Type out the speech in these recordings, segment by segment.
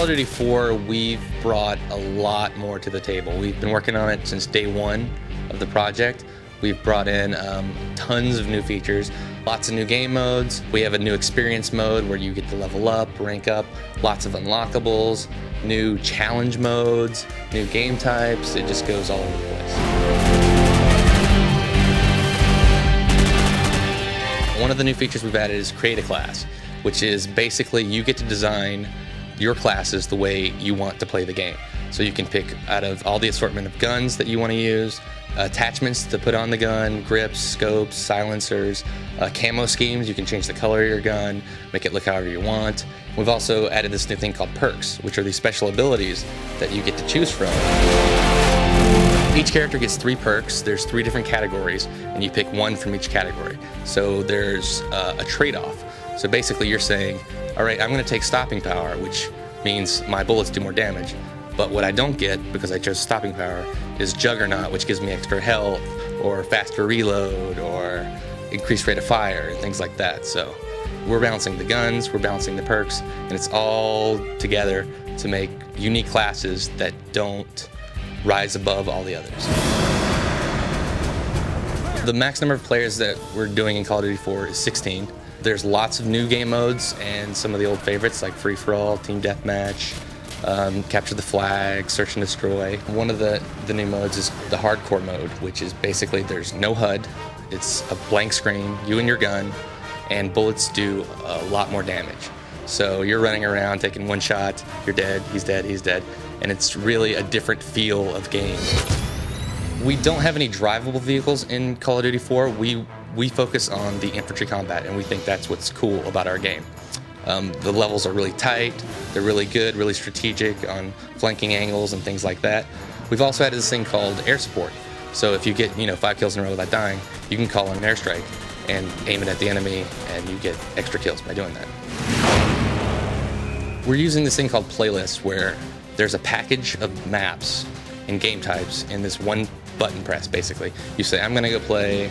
Call of Duty 4, we've brought a lot more to the table. We've been working on it since day one of the project. We've brought in tons of new features, lots of new game modes. We have a new experience mode where you get to level up, rank up, lots of unlockables, new challenge modes, new game types. It just goes all over the place. One of the new features we've added is Create a Class, which is basically you get to design your classes the way you want to play the game. So you can pick out of all the assortment of guns that you want to use, attachments to put on the gun, grips, scopes, silencers, camo schemes. You can change the color of your gun, make it look however you want. We've also added this new thing called perks, which are these special abilities that you get to choose from. Each character gets 3 perks. There's 3 different categories, and you pick one from each category. So there's a trade-off. So basically you're saying, all right, I'm going to take stopping power, which means my bullets do more damage. But what I don't get, because I chose stopping power, is Juggernaut, which gives me extra health, or faster reload, or increased rate of fire, and things like that. So we're balancing the guns, we're balancing the perks, and it's all together to make unique classes that don't rise above all the others. The max number of players that we're doing in Call of Duty 4 is 16. There's lots of new game modes and some of the old favorites like Free For All, Team Deathmatch, Capture the Flag, Search and Destroy. One of the new modes is the Hardcore mode, which is basically there's no HUD. It's a blank screen, you and your gun, and bullets do a lot more damage. So you're running around taking one shot, you're dead, he's dead, he's dead, and it's really a different feel of game. We don't have any drivable vehicles in Call of Duty 4. We focus on the infantry combat, and we think that's what's cool about our game. The levels are really tight, they're really good, really strategic on flanking angles and things like that. We've also added this thing called air support. So if you get 5 kills in a row without dying, you can call in an airstrike and aim it at the enemy, and you get extra kills by doing that. We're using this thing called playlists, where there's a package of maps and game types in this one button press, basically. You say, I'm going to go play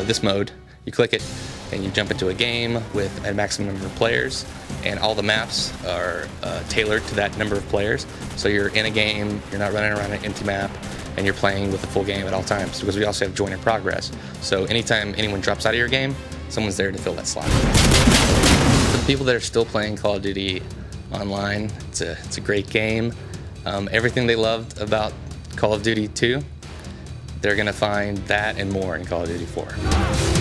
this mode. You click it, and you jump into a game with a maximum number of players, and all the maps are tailored to that number of players. So you're in a game, you're not running around an empty map, and you're playing with the full game at all times, because we also have join in progress. So anytime anyone drops out of your game, someone's there to fill that slot. For the people that are still playing Call of Duty online, it's a great game. Everything they loved about Call of Duty 2, they're going to find that and more in Call of Duty 4.